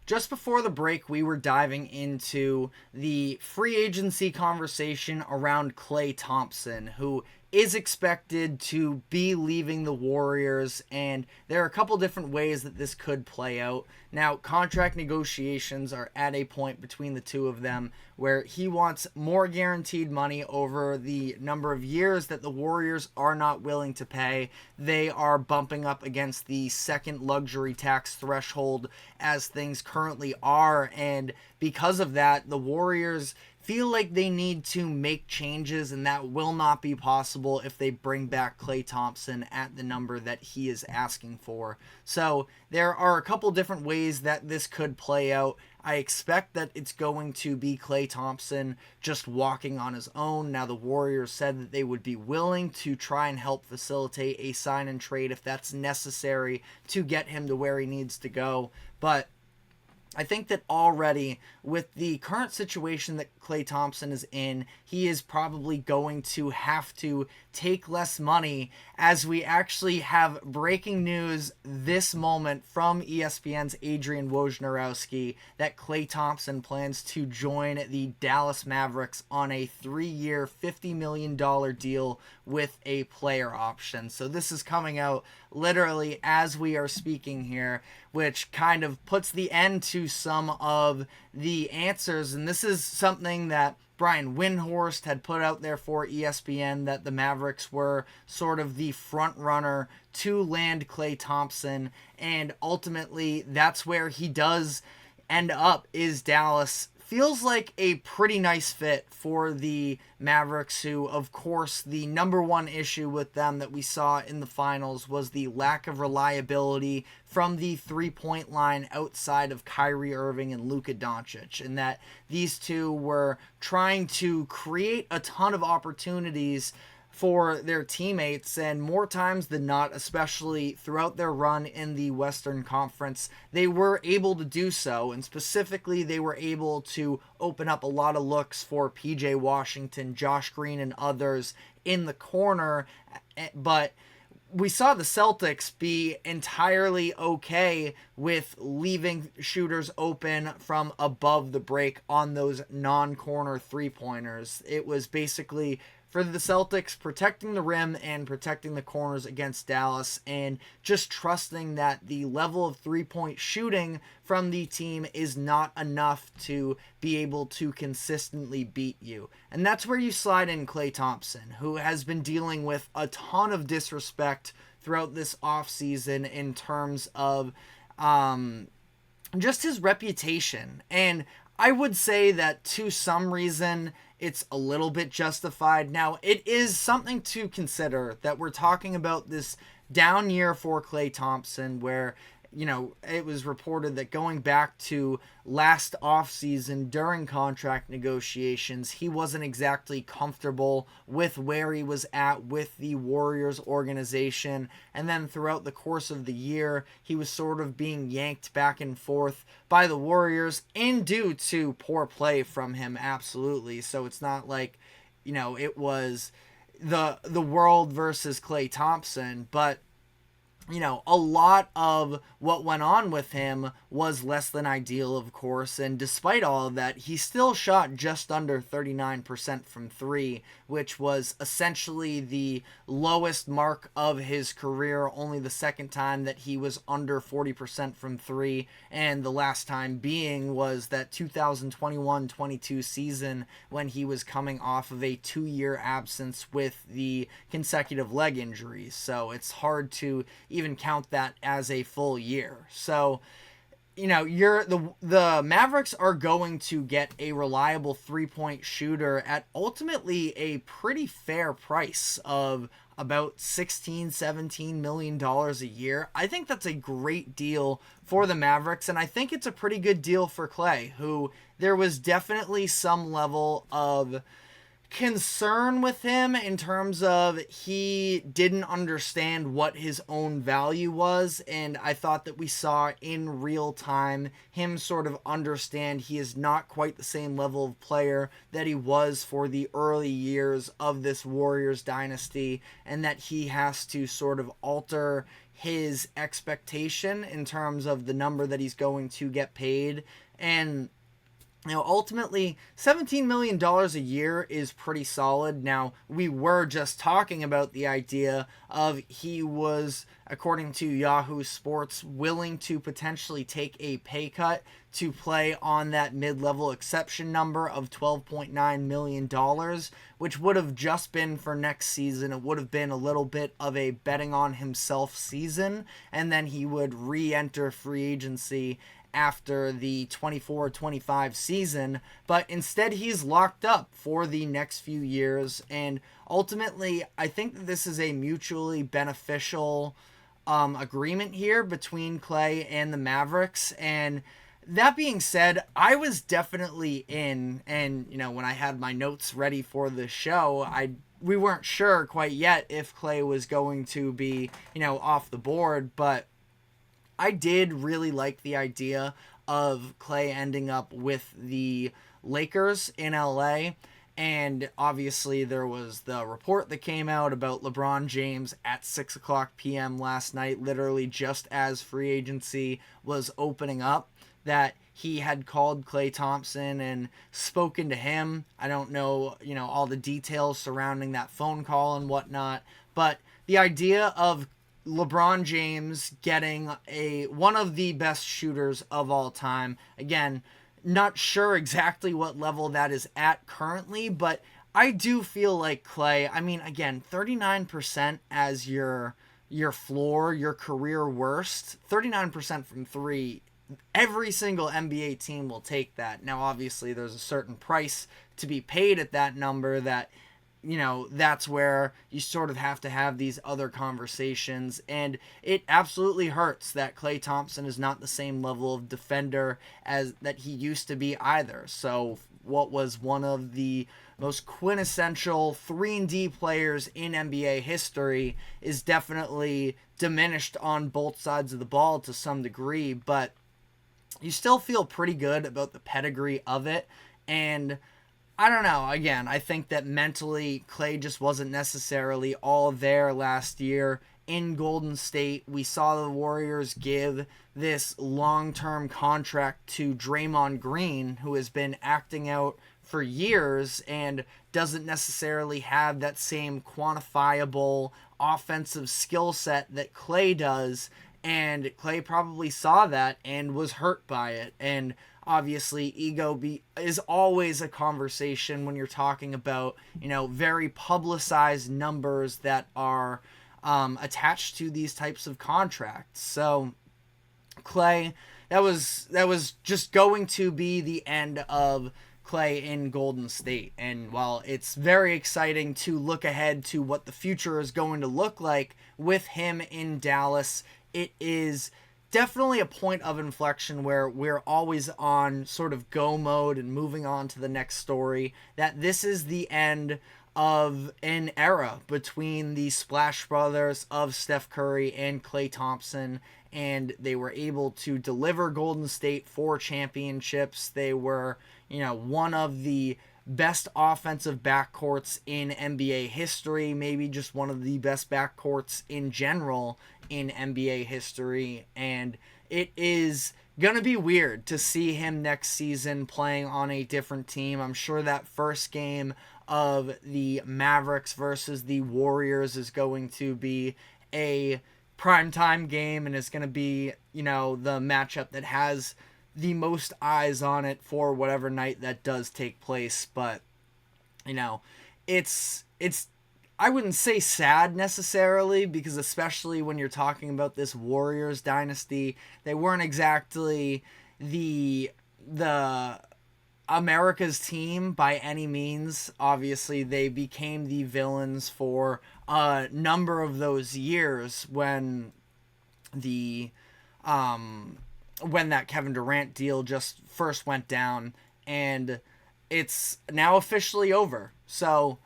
Just before the break, we were diving into the free agency conversation around Klay Thompson, who is expected to be leaving the Warriors, and there are a couple different ways that this could play out. Now, contract negotiations are at a point between the two of them where he wants more guaranteed money over the number of years that the Warriors are not willing to pay. They are bumping up against the second luxury tax threshold as things currently are, and because of that, the Warriors feel like they need to make changes, and that will not be possible if they bring back Klay Thompson at the number that he is asking for. So there are a couple different ways that this could play out. I expect that it's going to be Klay Thompson just walking on his own. Now, the Warriors said that they would be willing to try and help facilitate a sign and trade if that's necessary to get him to where he needs to go. But I think that already with the current situation that Klay Thompson is in, he is probably going to have to take less money, as we actually have breaking news this moment from ESPN's Adrian Wojnarowski that Klay Thompson plans to join the Dallas Mavericks on a 3-year, $50 million deal with a player option. So this is coming out literally as we are speaking here, which kind of puts the end to some of the answers. And this is something that Brian Windhorst had put out there for ESPN, that the Mavericks were sort of the front runner to land Klay Thompson, and ultimately that's where he does end up, is Dallas. Feels like a pretty nice fit for the Mavericks, who, of course, the number one issue with them that we saw in the finals was the lack of reliability from the three-point line outside of Kyrie Irving and Luka Doncic, and that these two were trying to create a ton of opportunities for their teammates, and more times than not, especially throughout their run in the Western Conference, they were able to do so, and specifically they were able to open up a lot of looks for PJ Washington, Josh Green, and others in the corner. But we saw the Celtics be entirely okay with leaving shooters open from above the break on those non-corner three-pointers. It was basically, for the Celtics, protecting the rim and protecting the corners against Dallas, and just trusting that the level of three-point shooting from the team is not enough to be able to consistently beat you. And that's where you slide in Klay Thompson, who has been dealing with a ton of disrespect throughout this offseason in terms of just his reputation. And I would say that to some reason it's a little bit justified. Now, it is something to consider that we're talking about this down year for Klay Thompson, where, you know, it was reported that going back to last offseason during contract negotiations, he wasn't exactly comfortable with where he was at with the Warriors organization. And then throughout the course of the year, he was sort of being yanked back and forth by the Warriors, and due to poor play from him, absolutely. So it's not like, you know, it was the world versus Klay Thompson, but you know, a lot of what went on with him was less than ideal, of course, and despite all of that, he still shot just under 39% from three, which was essentially the lowest mark of his career, only the second time that he was under 40% from three, and the last time being was that 2021-22 season when he was coming off of a 2-year absence with the consecutive leg injuries. So it's hard to even count that as a full year. So, you know, the Mavericks are going to get a reliable three-point shooter at ultimately a pretty fair price of about $16-17 million a year. I think that's a great deal for the Mavericks, and I think it's a pretty good deal for Klay, who there was definitely some level of concern with him in terms of he didn't understand what his own value was, and I thought that we saw in real time him sort of understand he is not quite the same level of player that he was for the early years of this Warriors dynasty, and that he has to sort of alter his expectation in terms of the number that he's going to get paid. And ultimately, $17 million a year is pretty solid. Now, we were just talking about the idea of he was, according to Yahoo Sports, willing to potentially take a pay cut to play on that mid-level exception number of $12.9 million, which would have just been for next season. It would have been a little bit of a betting on himself season, and then he would re-enter free agency after the 24-25 season, but instead he's locked up for the next few years, and ultimately I think that this is a mutually beneficial agreement here between Klay and the Mavericks. And that being said, I was definitely in, and when I had my notes ready for the show, we weren't sure quite yet if Klay was going to be off the board, but I did really like the idea of Klay ending up with the Lakers in LA. And obviously there was the report that came out about LeBron James at 6 o'clock p.m. last night, literally just as free agency was opening up, that he had called Klay Thompson and spoken to him. I don't know, all the details surrounding that phone call and whatnot, but the idea of LeBron James getting one of the best shooters of all time. Again, not sure exactly what level that is at currently, but I do feel like Klay, again, 39% as your floor, your career worst, 39% from three, every single NBA team will take that. Now, obviously, there's a certain price to be paid at that number that that's where you sort of have to have these other conversations. And it absolutely hurts that Klay Thompson is not the same level of defender as that he used to be either. So what was one of the most quintessential 3-and-D players in NBA history is definitely diminished on both sides of the ball to some degree, but you still feel pretty good about the pedigree of it. And I don't know. Again, I think that mentally Klay just wasn't necessarily all there last year in Golden State. We saw the Warriors give this long-term contract to Draymond Green, who has been acting out for years and doesn't necessarily have that same quantifiable offensive skill set that Klay does. And Klay probably saw that and was hurt by it. And obviously, ego is always a conversation when you're talking about, very publicized numbers that are attached to these types of contracts. So, Klay, that was just going to be the end of Klay in Golden State. And while it's very exciting to look ahead to what the future is going to look like with him in Dallas, it is definitely a point of inflection where we're always on sort of go mode and moving on to the next story, that this is the end of an era between the Splash Brothers of Steph Curry and Klay Thompson, and they were able to deliver Golden State 4 championships. They were, one of the best offensive backcourts in NBA history, maybe just one of the best backcourts in general in NBA history, and it is gonna be weird to see him next season playing on a different team. I'm sure that first game of the Mavericks versus the Warriors is going to be a primetime game and is going to be, the matchup that has the most eyes on it for whatever night that does take place. But, it's I wouldn't say sad necessarily, because especially when you're talking about this Warriors dynasty, they weren't exactly the America's team by any means. Obviously, they became the villains for a number of those years when that Kevin Durant deal just first went down, and it's now officially over. So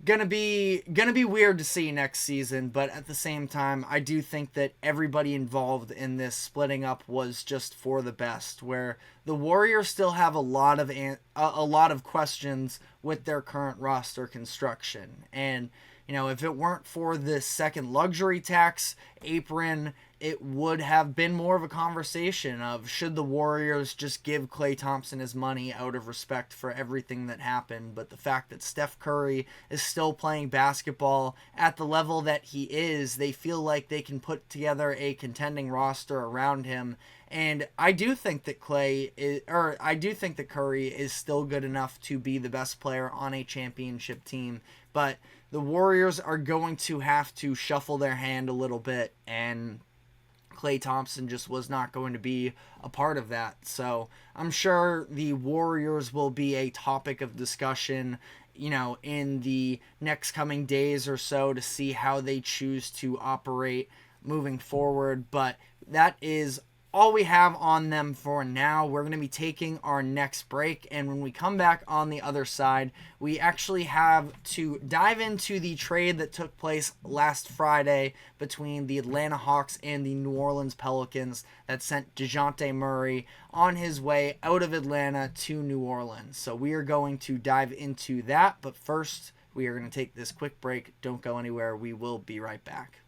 gonna be weird to see next season, but at the same time, I do think that everybody involved in this splitting up was just for the best. Where the Warriors still have a lot of questions with their current roster construction, and if it weren't for this second luxury tax apron, it would have been more of a conversation of should the Warriors just give Klay Thompson his money out of respect for everything that happened. But the fact that Steph Curry is still playing basketball at the level that he is, they feel like they can put together a contending roster around him. And I do think that Curry is still good enough to be the best player on a championship team. But the Warriors are going to have to shuffle their hand a little bit, and Klay Thompson just was not going to be a part of that. So I'm sure the Warriors will be a topic of discussion, in the next coming days or so to see how they choose to operate moving forward. But that is all we have on them for now. We're going to be taking our next break, and when we come back on the other side, we actually have to dive into the trade that took place last Friday between the Atlanta Hawks and the New Orleans Pelicans that sent DeJounte Murray on his way out of Atlanta to New Orleans. So we are going to dive into that, but first we are going to take this quick break. Don't go anywhere. We will be right back.